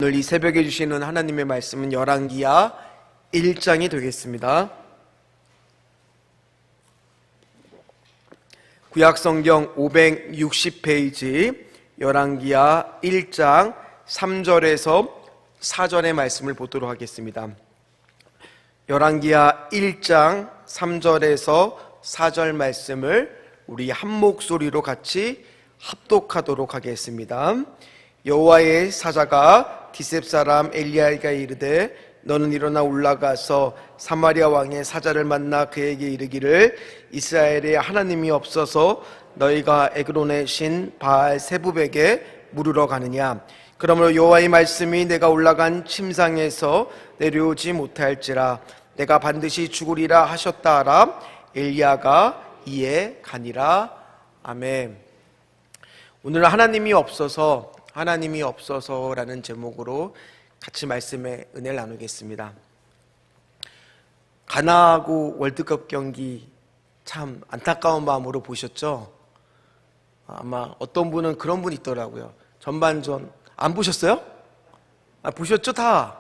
오늘 이 새벽에 주시는 하나님의 말씀은 열왕기하 1장이 되겠습니다. 구약성경 560페이지 열왕기하 1장 3절에서 4절의 말씀을 보도록 하겠습니다. 열왕기하 1장 3절에서 4절 말씀을 우리 한 목소리로 같이 합독하도록 하겠습니다. 여호와의 사자가 디셉 사람 엘리야에게 이르되 너는 일어나 올라가서 사마리아 왕의 사자를 만나 그에게 이르기를 이스라엘에 하나님이 없어서 너희가 에그론의 신 바알 세붑에게 물으러 가느냐. 그러므로 여호와의 말씀이 내가 올라간 침상에서 내려오지 못할지라 내가 반드시 죽으리라 하셨다 하라. 엘리야가 이에 가니라. 아멘. 오늘은 하나님이 없어서라는 제목으로 같이 말씀의 은혜를 나누겠습니다. 가나하고 월드컵 경기 참 안타까운 마음으로 보셨죠? 아마 어떤 분은 그런 분이 있더라고요. 전반전 안 보셨어요? 보셨죠 다?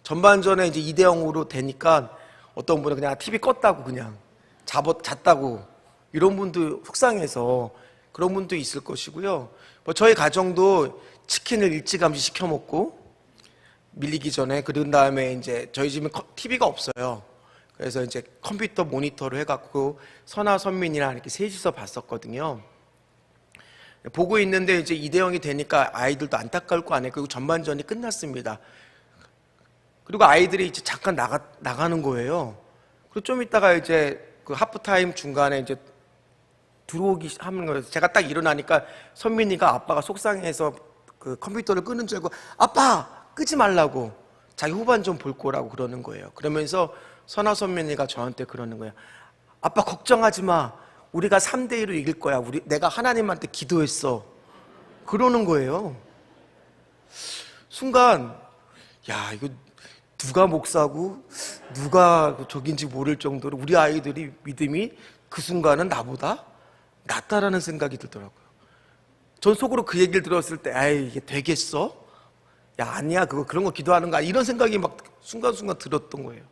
전반전에 이제 2대0으로 되니까 어떤 분은 그냥 TV 껐다고 그냥 잤다고 이런 분도 속상해서 그런 분도 있을 것이고요. 저희 가정도 치킨을 일찌감치 시켜 먹고 밀리기 전에 그런 다음에 이제 저희 집은 TV가 없어요. 그래서 이제 컴퓨터 모니터로 해갖고 선아 선민이랑 이렇게 셋이서 봤었거든요. 보고 있는데 이제 2대0이 되니까 아이들도 안타까울 거 아니에요. 그리고 전반전이 끝났습니다. 그리고 아이들이 이제 잠깐 나가는 거예요. 그리고 좀 있다가 이제 그 하프타임 중간에 이제 들어오기 하는 거예요. 제가 딱 일어나니까 선민이가 아빠가 속상해서 그 컴퓨터를 끄는 줄 알고 아빠 끄지 말라고 자기 후반 좀 볼 거라고 그러는 거예요. 그러면서 선아 선민이가 저한테 그러는 거예요. 아빠 걱정하지 마. 우리가 3대1로 이길 거야. 내가 하나님한테 기도했어. 그러는 거예요. 순간 야 이거 누가 목사고 누가 적인지 모를 정도로 우리 아이들이 믿음이 그 순간은 나보다 낫다라는 생각이 들더라고요. 전 속으로 그 얘기를 들었을 때 에이 이게 되겠어? 야 아니야 그런 거 기도하는 거야 이런 생각이 막 순간순간 들었던 거예요.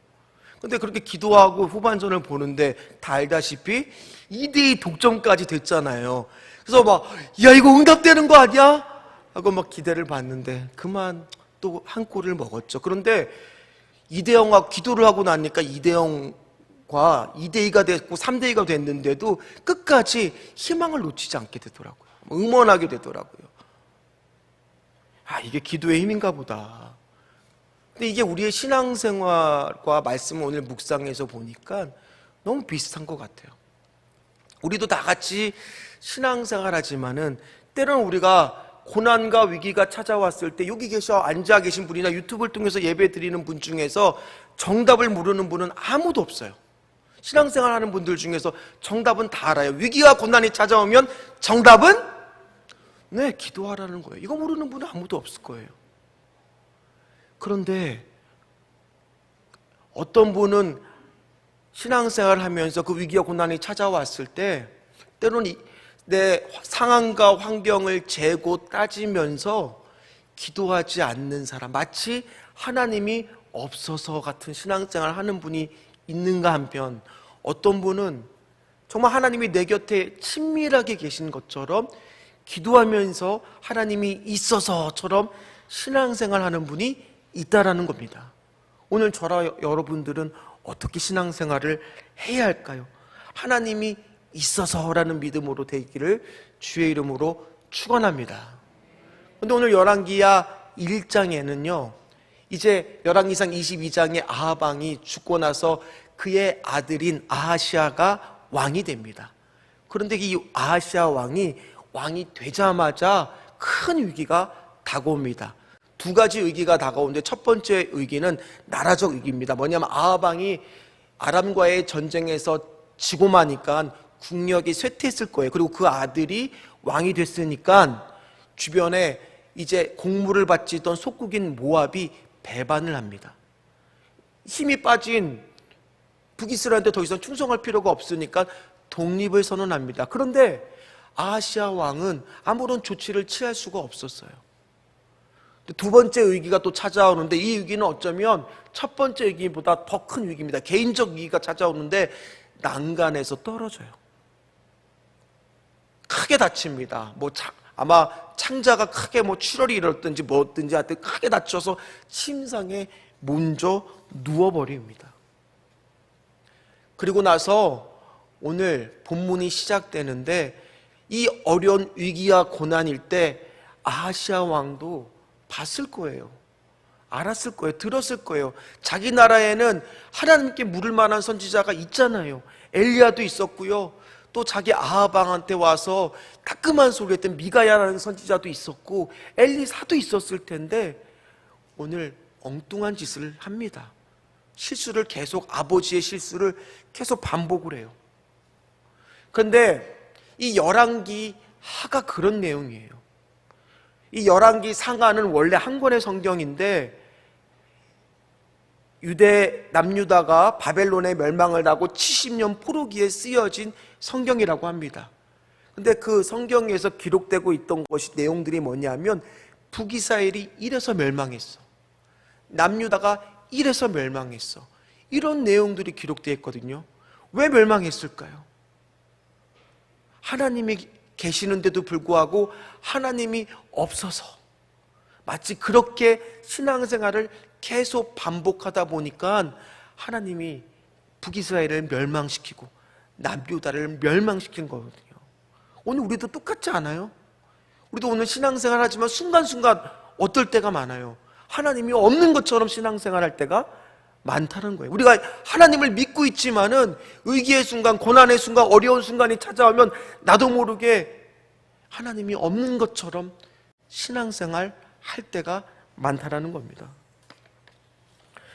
근데 그렇게 기도하고 후반전을 보는데 다 알다시피 2대2 독점까지 됐잖아요. 그래서 막 야 이거 응답되는 거 아니야? 하고 막 기대를 봤는데 그만 또 한 골을 먹었죠. 그런데 2대0하고 기도를 하고 나니까 2대0과 2대2가 됐고 3대2가 됐는데도 끝까지 희망을 놓치지 않게 되더라고요. 응원하게 되더라고요. 이게 기도의 힘인가 보다. 근데 이게 우리의 신앙생활과 말씀을 오늘 묵상해서 보니까 너무 비슷한 것 같아요. 우리도 다 같이 신앙생활 하지만은 때로는 우리가 고난과 위기가 찾아왔을 때 여기 앉아 계신 분이나 유튜브를 통해서 예배 드리는 분 중에서 정답을 모르는 분은 아무도 없어요. 신앙생활 하는 분들 중에서 정답은 다 알아요. 위기와 고난이 찾아오면 정답은 네, 기도하라는 거예요. 이거 모르는 분은 아무도 없을 거예요. 그런데 어떤 분은 신앙생활을 하면서 그 위기와 고난이 찾아왔을 때 때로는 내 상황과 환경을 재고 따지면서 기도하지 않는 사람, 마치 하나님이 없어서 같은 신앙생활을 하는 분이 있는가 한편, 어떤 분은 정말 하나님이 내 곁에 친밀하게 계신 것처럼 기도하면서 하나님이 있어서처럼 신앙생활 하는 분이 있다라는 겁니다. 오늘 저와 여러분들은 어떻게 신앙생활을 해야 할까요? 하나님이 있어서라는 믿음으로 되기를 주의 이름으로 축원합니다. 그런데 오늘 열왕기하 1장에는요 이제 열왕기상 22장에 아합 왕이 죽고 나서 그의 아들인 아하시아가 왕이 됩니다. 그런데 이 아하시아 왕이 되자마자 큰 위기가 다가옵니다. 두 가지 위기가 다가오는데 첫 번째 위기는 나라적 위기입니다. 뭐냐면 아합 왕이 아람과의 전쟁에서 지고 마니까 국력이 쇠퇴했을 거예요. 그리고 그 아들이 왕이 됐으니까 주변에 이제 공물을 바치던 속국인 모압이 배반을 합니다. 힘이 빠진 북이스라엘한테 더 이상 충성할 필요가 없으니까 독립을 선언합니다. 그런데 아하시아 왕은 아무런 조치를 취할 수가 없었어요. 두 번째 위기가 또 찾아오는데 이 위기는 어쩌면 첫 번째 위기보다 더 큰 위기입니다. 개인적 위기가 찾아오는데 난간에서 떨어져요. 크게 다칩니다. 아마 창자가 크게 출혈이 일었든지 뭐든지 하여튼 크게 다쳐서 침상에 먼저 누워버립니다. 그리고 나서 오늘 본문이 시작되는데 이 어려운 위기와 고난일 때 아하시아 왕도 봤을 거예요. 알았을 거예요. 들었을 거예요. 자기 나라에는 하나님께 물을 만한 선지자가 있잖아요. 엘리야도 있었고요. 또 자기 아합 왕한테 와서 따끔한 소리 했던 미가야라는 선지자도 있었고 엘리사도 있었을 텐데 오늘 엉뚱한 짓을 합니다. 실수를 계속, 아버지의 실수를 계속 반복을 해요. 그런데 이 열왕기 하가 그런 내용이에요. 이 열왕기 상하는 원래 한 권의 성경인데 남유다가 바벨론에 멸망을 하고 70년 포로기에 쓰여진 성경이라고 합니다. 근데 그 성경에서 기록되고 있던 것이 내용들이 뭐냐면 북이스라엘이 이래서 멸망했어, 남유다가 이래서 멸망했어, 이런 내용들이 기록되어 있거든요. 왜 멸망했을까요? 하나님이 계시는데도 불구하고 하나님이 없어서, 마치 그렇게 신앙생활을 계속 반복하다 보니까 하나님이 북이스라엘을 멸망시키고 남유다를 멸망시킨 거거든요. 오늘 우리도 똑같지 않아요? 우리도 오늘 신앙생활 하지만 순간순간 어떨 때가 많아요. 하나님이 없는 것처럼 신앙생활 할 때가 많다는 거예요. 우리가 하나님을 믿고 있지만은 위기의 순간, 고난의 순간, 어려운 순간이 찾아오면 나도 모르게 하나님이 없는 것처럼 신앙생활 할 때가 많다라는 겁니다.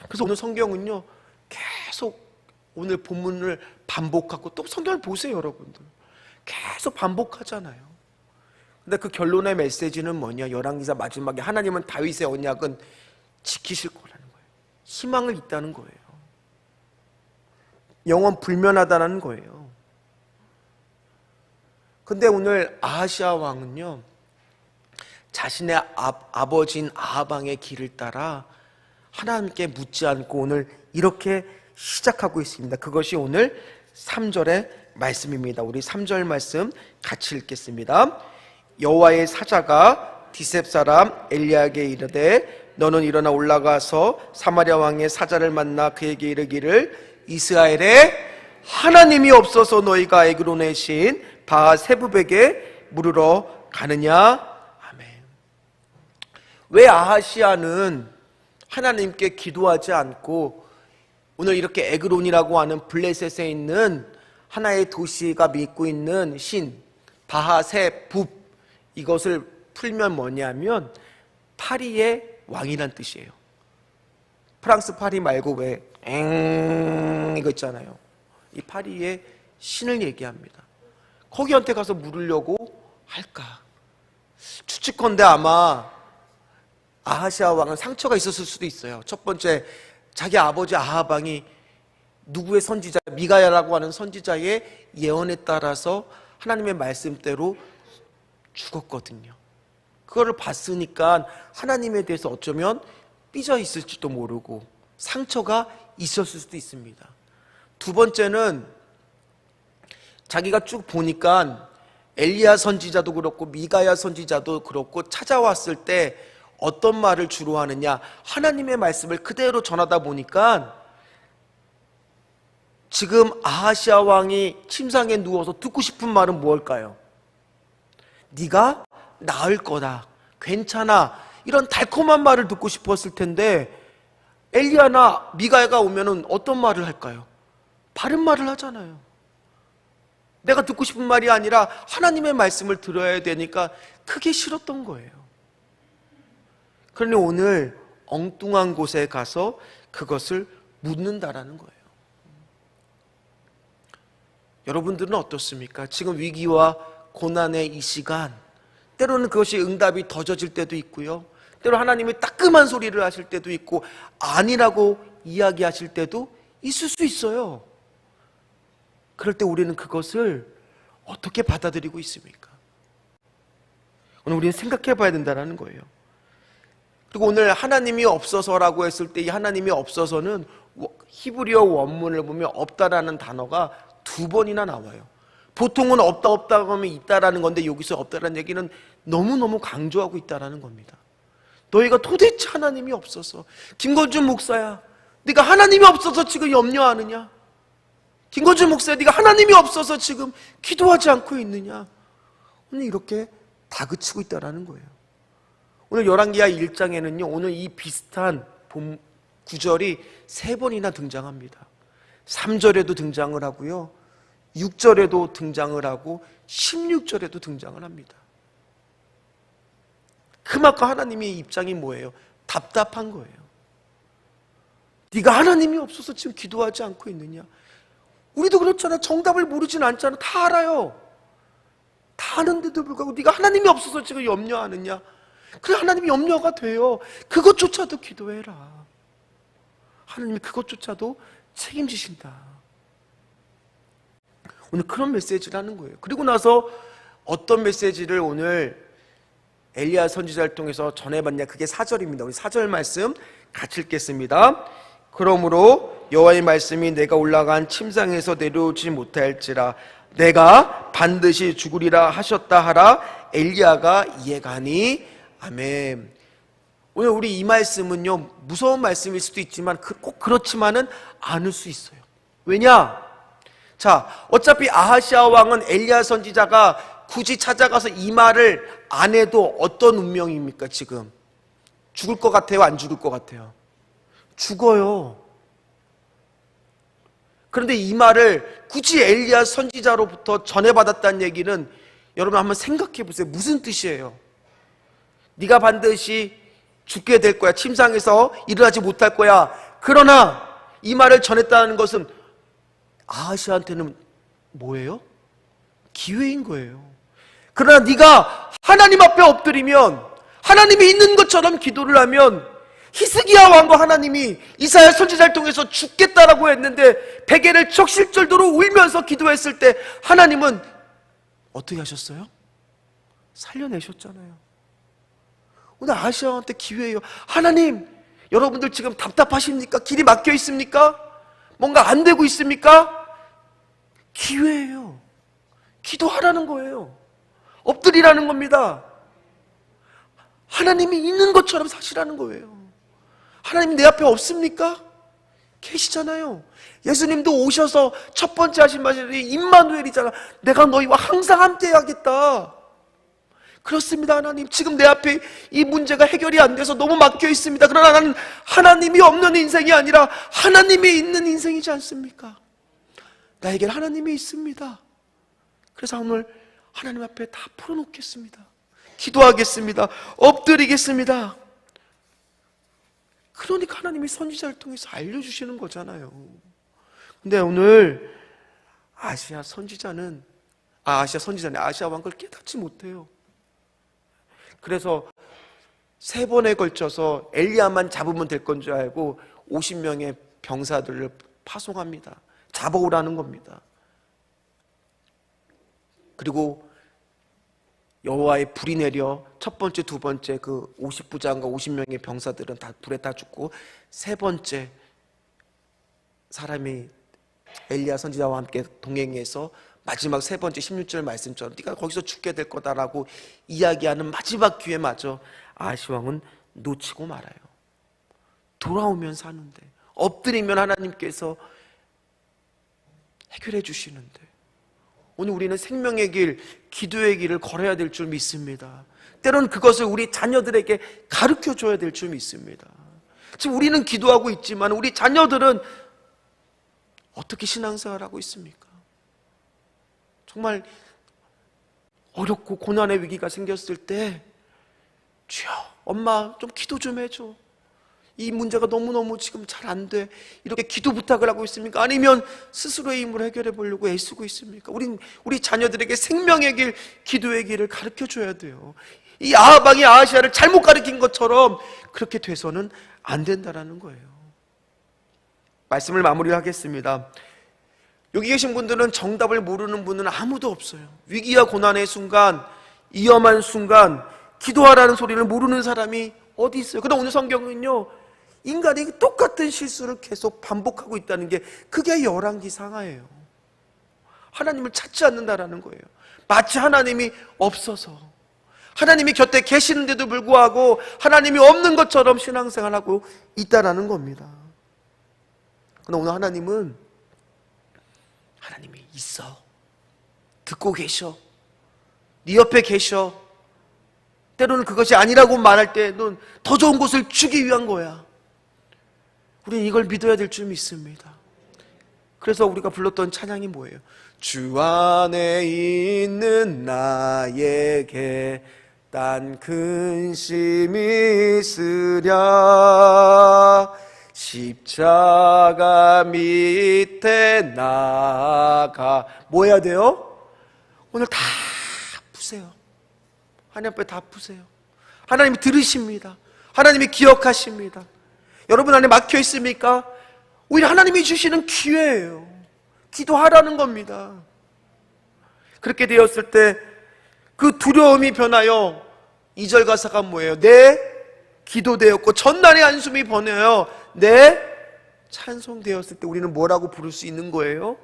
그래서 오늘 성경은요, 계속 오늘 본문을 반복하고, 또 성경을 보세요, 여러분들. 계속 반복하잖아요. 근데 그 결론의 메시지는 뭐냐? 열왕기사 마지막에 하나님은 다윗의 언약은 지키실 거라는 거예요. 희망을 있다는 거예요. 영원 불면하다는 거예요. 근데 오늘 아하시아 왕은요, 자신의 아버지인 아합 왕의 길을 따라 하나님께 묻지 않고 오늘 이렇게 시작하고 있습니다. 그것이 오늘 3절의 말씀입니다. 우리 3절 말씀 같이 읽겠습니다. 여호와의 사자가 디셉 사람 엘리야에게 이르되 너는 일어나 올라가서 사마리아 왕의 사자를 만나 그에게 이르기를 이스라엘에 하나님이 없어서 너희가 에그론의 신 바세붑에게 물으러 가느냐. 아멘. 왜 아하시아는 하나님께 기도하지 않고 오늘 이렇게 에그론이라고 하는 블레셋에 있는 하나의 도시가 믿고 있는 신 바하세붑, 이것을 풀면 뭐냐면 파리의 왕이란 뜻이에요. 프랑스 파리 말고 왜 이거 있잖아요. 이 파리의 신을 얘기합니다. 거기한테 가서 물으려고 할까? 추측컨대 아마 아하시아 왕은 상처가 있었을 수도 있어요. 첫 번째, 자기 아버지 아합 왕이 누구의 선지자, 미가야라고 하는 선지자의 예언에 따라서 하나님의 말씀대로 죽었거든요. 그거를 봤으니까 하나님에 대해서 어쩌면 삐져 있을지도 모르고 상처가 있었을 수도 있습니다. 두 번째는 자기가 쭉 보니까 엘리야 선지자도 그렇고 미가야 선지자도 그렇고 찾아왔을 때 어떤 말을 주로 하느냐, 하나님의 말씀을 그대로 전하다 보니까 지금 아하시아 왕이 침상에 누워서 듣고 싶은 말은 무엇일까요? 네가 나을 거다, 괜찮아, 이런 달콤한 말을 듣고 싶었을 텐데 엘리야나 미가야가 오면은 어떤 말을 할까요? 바른 말을 하잖아요. 내가 듣고 싶은 말이 아니라 하나님의 말씀을 들어야 되니까 크게 싫었던 거예요. 그러니 오늘 엉뚱한 곳에 가서 그것을 묻는다라는 거예요. 여러분들은 어떻습니까? 지금 위기와 고난의 이 시간, 때로는 그것이 응답이 더뎌질 때도 있고요, 때로 하나님이 따끔한 소리를 하실 때도 있고 아니라고 이야기하실 때도 있을 수 있어요. 그럴 때 우리는 그것을 어떻게 받아들이고 있습니까? 오늘 우리는 생각해 봐야 된다는 거예요. 그리고 오늘 하나님이 없어서라고 했을 때 이 하나님이 없어서는 히브리어 원문을 보면 없다라는 단어가 2번이나 나와요. 보통은 없다고 하면 있다라는 건데 여기서 없다라는 얘기는 너무너무 강조하고 있다라는 겁니다. 너희가 도대체 하나님이 없어서, 김건준 목사야, 네가 하나님이 없어서 지금 염려하느냐? 김건준 목사야, 네가 하나님이 없어서 지금 기도하지 않고 있느냐? 오늘 이렇게 다그치고 있다라는 거예요. 오늘 열왕기하 1장에는요 오늘 이 비슷한 구절이 3번이나 등장합니다. 3절에도 등장을 하고요, 6절에도 등장을 하고 16절에도 등장을 합니다. 그만큼 하나님의 입장이 뭐예요? 답답한 거예요. 네가 하나님이 없어서 지금 기도하지 않고 있느냐? 우리도 그렇잖아. 정답을 모르진 않잖아. 다 알아요. 다 아는데도 불구하고 네가 하나님이 없어서 지금 염려하느냐? 그래, 하나님이 염려가 돼요. 그것조차도 기도해라. 하나님이 그것조차도 책임지신다. 오늘 그런 메시지를 하는 거예요. 그리고 나서 어떤 메시지를 오늘 엘리야 선지자를 통해서 전해봤냐? 그게 4절입니다. 우리 4절 말씀 같이 읽겠습니다. 그러므로 여호와의 말씀이 내가 올라간 침상에서 내려오지 못할지라 내가 반드시 죽으리라 하셨다 하라. 엘리야가 이해가니. 아멘. 오늘 우리 이 말씀은요 무서운 말씀일 수도 있지만 꼭 그렇지만은 않을 수 있어요. 왜냐? 자, 어차피 아하시아 왕은 엘리야 선지자가 굳이 찾아가서 이 말을 안 해도 어떤 운명입니까? 지금 죽을 것 같아요? 안 죽을 것 같아요? 죽어요. 그런데 이 말을 굳이 엘리야 선지자로부터 전해받았다는 얘기는 여러분 한번 생각해 보세요. 무슨 뜻이에요? 네가 반드시 죽게 될 거야. 침상에서 일어나지 못할 거야. 그러나 이 말을 전했다는 것은 아하시아한테는 뭐예요? 기회인 거예요. 그러나 네가 하나님 앞에 엎드리면, 하나님이 있는 것처럼 기도를 하면, 히스기야 왕과 하나님이 이사야 선지자를 통해서 죽겠다라고 했는데 베개를 적실절도로 울면서 기도했을 때 하나님은 어떻게 하셨어요? 살려내셨잖아요. 오늘 아하시아한테 기회예요. 하나님, 여러분들 지금 답답하십니까? 길이 막혀 있습니까? 뭔가 안 되고 있습니까? 기회예요. 기도하라는 거예요. 엎드리라는 겁니다. 하나님이 있는 것처럼 사시라는 거예요. 하나님 내 앞에 없습니까? 계시잖아요. 예수님도 오셔서 첫 번째 하신 말씀이 임마누엘이잖아. 내가 너희와 항상 함께하겠다. 그렇습니다. 하나님, 지금 내 앞에 이 문제가 해결이 안 돼서 너무 막혀 있습니다. 그러나 나는 하나님이 없는 인생이 아니라 하나님이 있는 인생이지 않습니까? 나에겐 하나님이 있습니다. 그래서 오늘 하나님 앞에 다 풀어놓겠습니다. 기도하겠습니다. 엎드리겠습니다. 그러니까 하나님이 선지자를 통해서 알려주시는 거잖아요. 근데 오늘 아시아 선지자는 아시아 왕 그걸 깨닫지 못해요. 그래서 3번에 걸쳐서 엘리야만 잡으면 될 건 줄 알고 50명의 병사들을 파송합니다. 잡아오라는 겁니다. 그리고 여호와의 불이 내려 첫 번째, 두 번째 그 50부장과 50명의 병사들은 다 불에 다 죽고 3번째 사람이 엘리야 선지자와 함께 동행해서 마지막 3번째 16절 말씀처럼 네가 거기서 죽게 될 거다라고 이야기하는 마지막 기회마저 아하시 왕은 놓치고 말아요. 돌아오면 사는데, 엎드리면 하나님께서 해결해 주시는데, 오늘 우리는 생명의 길, 기도의 길을 걸어야 될 줄 믿습니다. 때로는 그것을 우리 자녀들에게 가르쳐 줘야 될 줄 믿습니다. 지금 우리는 기도하고 있지만 우리 자녀들은 어떻게 신앙생활하고 있습니까? 정말 어렵고 고난의 위기가 생겼을 때 주여, 엄마 좀 기도 좀 해줘. 이 문제가 너무너무 지금 잘 안 돼. 이렇게 기도 부탁을 하고 있습니까? 아니면 스스로의 힘으로 해결해 보려고 애쓰고 있습니까? 우리 자녀들에게 생명의 길, 기도의 길을 가르쳐 줘야 돼요. 이 아하방이 아하시아를 잘못 가르친 것처럼 그렇게 돼서는 안 된다라는 거예요. 말씀을 마무리하겠습니다. 여기 계신 분들은 정답을 모르는 분은 아무도 없어요. 위기와 고난의 순간, 위험한 순간 기도하라는 소리를 모르는 사람이 어디 있어요? 그러나 오늘 성경은요, 인간이 똑같은 실수를 계속 반복하고 있다는 게, 그게 열왕기상하예요. 하나님을 찾지 않는다라는 거예요. 마치 하나님이 없어서, 하나님이 곁에 계시는데도 불구하고 하나님이 없는 것처럼 신앙생활하고 있다라는 겁니다. 그러나 오늘 하나님은, 하나님이 있어, 듣고 계셔, 네 옆에 계셔. 때로는 그것이 아니라고 말할 때는 더 좋은 곳을 주기 위한 거야. 우리는 이걸 믿어야 될 줄 믿습니다. 그래서 우리가 불렀던 찬양이 뭐예요? 주 안에 있는 나에게 딴 근심이 있으랴 십자가 밑에 나가. 뭐 해야 돼요? 오늘 다 푸세요. 하나님 앞에 다 푸세요. 하나님이 들으십니다. 하나님이 기억하십니다. 여러분 안에 막혀 있습니까? 오히려 하나님이 주시는 기회예요. 기도하라는 겁니다. 그렇게 되었을 때 그 두려움이 변하여 2절 가사가 뭐예요? 내 기도되었고 전날의 한숨이 번여요 내 찬송되었을 때 우리는 뭐라고 부를 수 있는 거예요?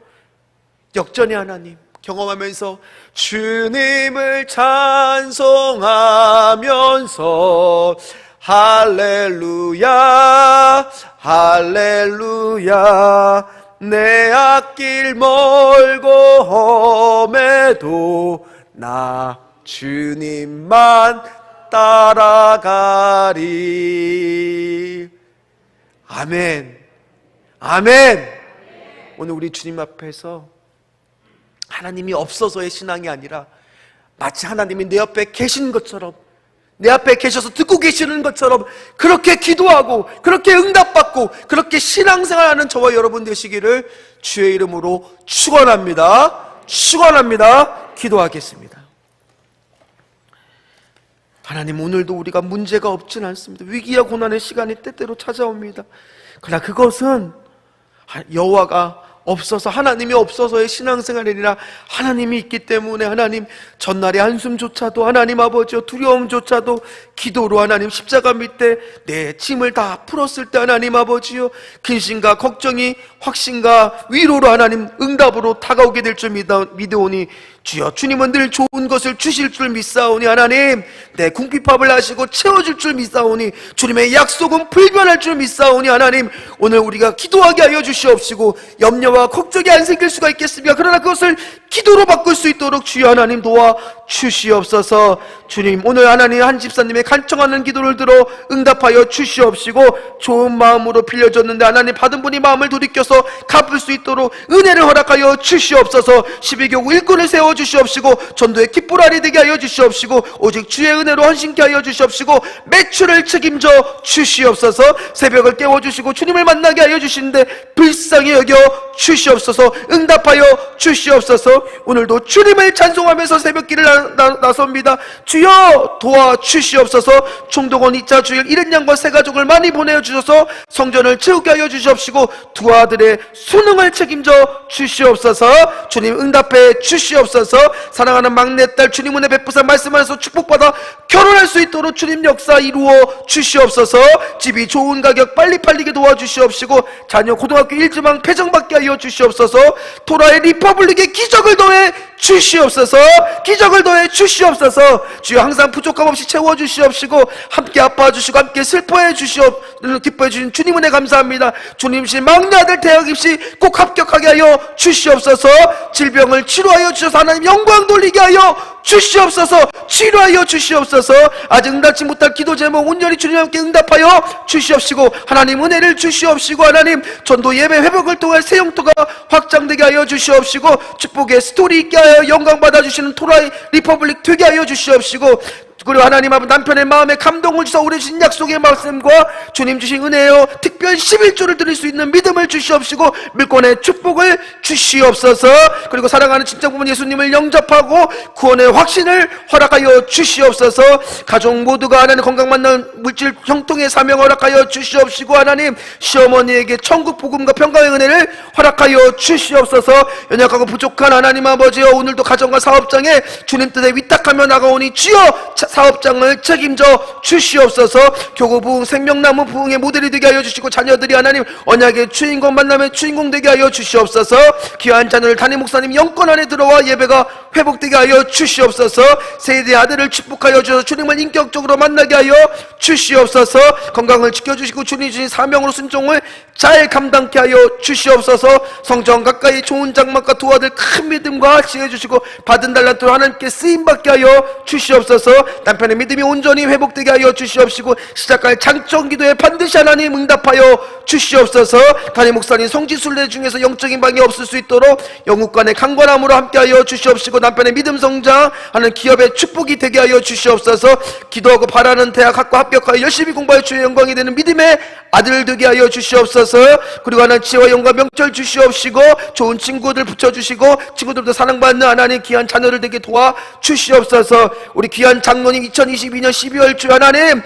역전의 하나님 경험하면서 주님을 찬송하면서 할렐루야 할렐루야 내 앞길 멀고 험해도 나 주님만 따라가리. 아멘. 아멘. 오늘 우리 주님 앞에서 하나님이 없어서의 신앙이 아니라 마치 하나님이 내 옆에 계신 것처럼, 내 앞에 계셔서 듣고 계시는 것처럼 그렇게 기도하고 그렇게 응답받고 그렇게 신앙생활하는 저와 여러분 되시기를 주의 이름으로 축원합니다. 축원합니다. 기도하겠습니다. 하나님, 오늘도 우리가 문제가 없진 않습니다. 위기와 고난의 시간이 때때로 찾아옵니다. 그러나 그것은 여호와가 없어서, 하나님이 없어서의 신앙생활이 아니라 하나님이 있기 때문에, 하나님 전날의 한숨조차도 하나님 아버지여 두려움조차도 기도로 하나님 십자가 밑에 내 짐을 다 풀었을 때 하나님 아버지여 근심과 걱정이 확신과 위로로 하나님 응답으로 다가오게 될 줄 믿어오니 주여, 주님은 늘 좋은 것을 주실 줄 믿사오니 하나님 내 궁핍합을 하시고 채워줄 줄 믿사오니 주님의 약속은 불변할 줄 믿사오니 하나님 오늘 우리가 기도하게 하여 주시옵시고 염려와 걱정이 안 생길 수가 있겠습니까? 그러나 그것을 기도로 바꿀 수 있도록 주여 하나님 도와 주시옵소서. 주님, 오늘 하나님 한 집사님의 간청하는 기도를 들어 응답하여 주시옵시고 좋은 마음으로 빌려줬는데 하나님 받은 분이 마음을 돌이켜서 갚을 수 있도록 은혜를 허락하여 주시옵소서. 12교구 일꾼을 세워 주시옵시고 전도의 깃불알이 되게 하여 주시옵시고 오직 주의 은혜로 헌신케 하여 주시옵시고 매출을 책임져 주시옵소서. 새벽을 깨워주시고 주님을 만나게 하여 주시는데 불쌍히 여겨 주시옵소서. 응답하여 주시옵소서. 오늘도 주님을 찬송하면서 새벽길을 나섭니다. 주여 도와주시옵소서. 총독원 2차 주일 이른 양과 새 가족을 많이 보내주셔서 성전을 채우게 하여 주시옵시고 두 아들의 수능을 책임져 주시옵소서. 주님 응답해 주시옵소서. 사랑하는 막내딸 주님 은혜 베푸사 말씀하셔서 축복받아 결혼할 수 있도록 주님 역사 이루어 주시옵소서. 집이 좋은 가격 빨리 팔리게 도와주시옵시고 자녀 고등학교 1지망 패정받게 하여 주시옵소서. 토라의 리퍼블릭에 기적을 더해 주시옵소서. 기적을 더해 주시옵소서. 주여 항상 부족함 없이 채워주시옵시고 함께 아파주시고 함께 슬퍼해 기뻐해 주신 주님 은혜 감사합니다. 주님신 막내 아들 대학 입시 꼭 합격하게 하여 주시옵소서. 질병을 치료하여 주셔서 하나님 영광 돌리게 하여 주시옵소서. 치료하여 주시옵소서. 아직 응답지 못할 기도 제목 온전히 주님 함께 응답하여 주시옵시고 하나님 은혜를 주시옵시고 하나님 전도 예배 회복을 통해 새 영토가 확장되게 하여 주시옵시고 축복의 스토리 있게 하여 영광 받아주시는 토라이 리퍼블릭 되게 하여 주시옵시고 그리고 하나님 아버지 남편의 마음에 감동을 주사 우리 주신 약속의 말씀과 주님 주신 은혜요 특별 11조를 드릴 수 있는 믿음을 주시옵시고 물권의 축복을 주시옵소서. 그리고 사랑하는 친정부모 예수님을 영접하고 구원의 확신을 허락하여 주시옵소서. 가족 모두가 하나님 건강 만난 물질 형통의 사명 허락하여 주시옵시고 하나님 시어머니에게 천국 복음과 평강의 은혜를 허락하여 주시옵소서. 연약하고 부족한 하나님 아버지여 오늘도 가정과 사업장에 주님 뜻에 위탁하며 나가오니 주여 사업장을 책임져 주시옵소서. 교구 부흥, 생명나무 부흥의 모델이 되게 하여 주시고, 자녀들이 하나님 언약의 주인공 만남의 주인공 되게 하여 주시옵소서. 귀한 자녀를 담임 목사님 영권 안에 들어와 예배가 회복되게 하여 주시옵소서. 세대 아들을 축복하여 주셔서 주님을 인격적으로 만나게 하여 주시옵소서. 건강을 지켜주시고 주님 주신 사명으로 순종을 잘 감당케 하여 주시옵소서. 성전 가까이 좋은 장막과 두 아들 큰 믿음과 지혜 주시고 받은 달란트로 하나님께 쓰임받게 하여 주시옵소서. 남편의 믿음이 온전히 회복되게 하여 주시옵시고 시작할 장정 기도에 반드시 하나님 응답하여 주시옵소서. 담임 목사님 성지순례 중에서 영적인 방이 없을 수 있도록 영육간의 강건함으로 함께하여 주시옵시고 남편의 믿음 성장 하는 기업의 축복이 되게 하여 주시옵소서. 기도하고 바라는 대학 학과 합격하여 열심히 공부하여 주의 영광이 되는 믿음의 아들 되게 하여 주시옵소서. 그리고 하나님 지혜와 영광 명철 주시옵시고 좋은 친구들 붙여주시고 친구들도 사랑받는 하나님 귀한 자녀를 되게 도와 주시옵소서. 우리 귀한 장로님 2022년 12월 주 하나님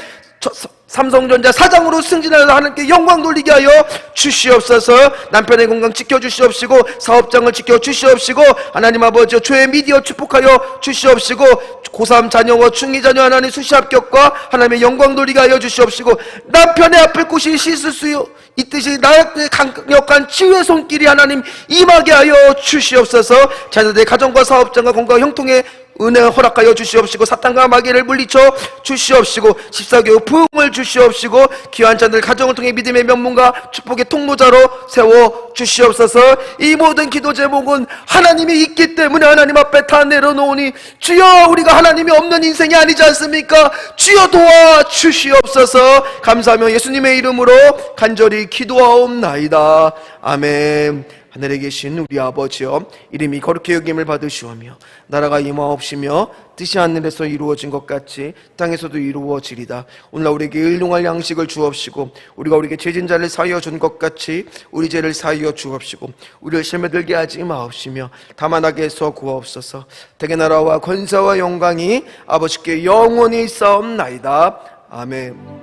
삼성전자 사장으로 승진하여서 하나님께 영광 돌리게 하여 주시옵소서. 남편의 건강 지켜주시옵시고 사업장을 지켜주시옵시고 하나님 아버지 조회 미디어 축복하여 주시옵시고 고3 자녀와 중2 자녀 하나님 수시 합격과 하나님의 영광 돌리게 하여 주시옵시고 남편의 아플 곳이 씻을 수 있듯이 나의 강력한 치유의 손길이 하나님 임하게 하여 주시옵소서. 자녀들의 가정과 사업장과 건강 형통의 은혜 허락하여 주시옵시고 사탄과 마귀를 물리쳐 주시옵시고 14교육 부흥을 주시옵시고 귀한 자들 가정을 통해 믿음의 면문과 축복의 통로자로 세워 주시옵소서. 이 모든 기도 제목은 하나님이 있기 때문에 하나님 앞에 다 내려놓으니 주여 우리가 하나님이 없는 인생이 아니지 않습니까? 주여 도와 주시옵소서. 감사하며 예수님의 이름으로 간절히 기도하옵나이다. 아멘. 하늘에 계신 우리 아버지여 이름이 거룩히 여김을 받으시오며 나라가 임하옵시며 뜻이 하늘에서 이루어진 것 같이 땅에서도 이루어지리다. 오늘날 우리에게 일용할 양식을 주옵시고 우리가 우리에게 죄진 자를 사하여 준 것 같이 우리 죄를 사하여 주옵시고 우리를 시험에 들게 하지 마옵시며 다만 악에서 구하옵소서. 대개 나라와 권세와 영광이 아버지께 영원히 있사옵나이다. 아멘.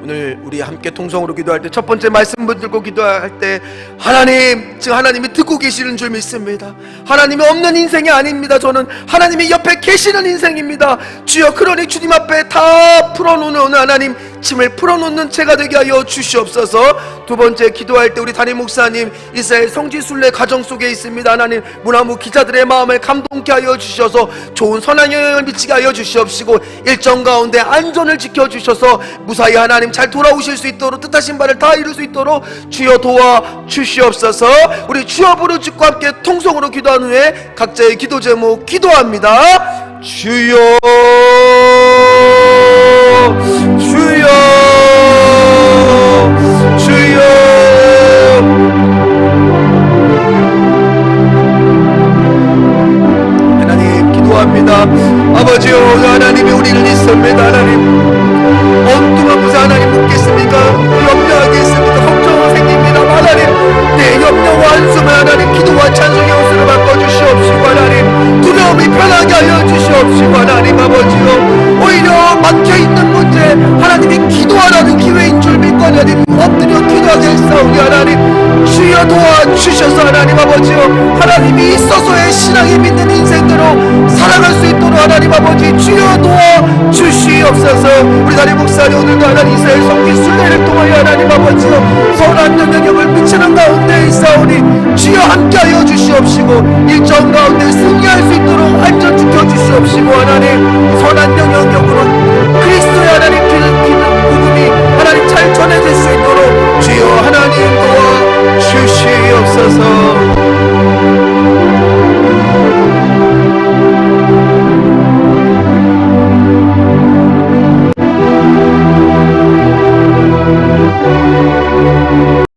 오늘 우리 함께 통성으로 기도할 때 첫 번째 말씀 붙들고 기도할 때 하나님, 지금 하나님이 듣고 계시는 줄 믿습니다. 하나님이 없는 인생이 아닙니다. 저는 하나님이 옆에 계시는 인생입니다. 주여 그러니 주님 앞에 다 풀어놓는 하나님 짐을 풀어놓는 채가 되게 하여 주시옵소서. 두 번째 기도할 때 우리 담임 목사님 이스라엘 성지순례 가정 속에 있습니다. 하나님 무나무 기자들의 마음을 감동케 하여 주셔서 좋은 선한 영향을 미치게 하여 주시옵시고 일정 가운데 안전을 지켜주셔서 무사히 하나님 잘 돌아오실 수 있도록 뜻하신 바를 다 이룰 수 있도록 주여 도와 주시옵소서. 우리 주여 부르짖고 함께 통성으로 기도한 후에 각자의 기도 제목 기도합니다. 주여 주여 주여. 하나님 기도합니다. 아버지여 하나님이 우리를 믿습니다. 하나님 엉뚱한 곳에 하나님 묻겠습니까? 염려하겠습니까? 걱정은 생깁니다. 하나님 내 염려와 한숨을 하나님 기도와 찬송의 옷으로 바꿔주시옵시고 하나님 두려움이 편하게 하여 주시옵시고 하나님 아버지요 오히려 막혀있는 문제 하나님이 기도하라는 기회인 줄 믿고 하나님 엎드려 기도하게 했사오니 하나님 주여 도와주셔서 하나님 아버지요 하나님이 있어서의 신앙이 믿는 인생대로 살아갈 수 있도록 하나님 아버지 주여 도와주시옵소서. 우리 담임 목사님 오늘도 하나님 이스라엘 성지순례를 통하여 하나님 아버지요 선한 영향력을 미치는 가운데 있사오니 주여 함께하여 주시옵시고 일정 가운데 승리할 수 있도록 안전 지켜주시옵시고 하나님 선한 영향력으로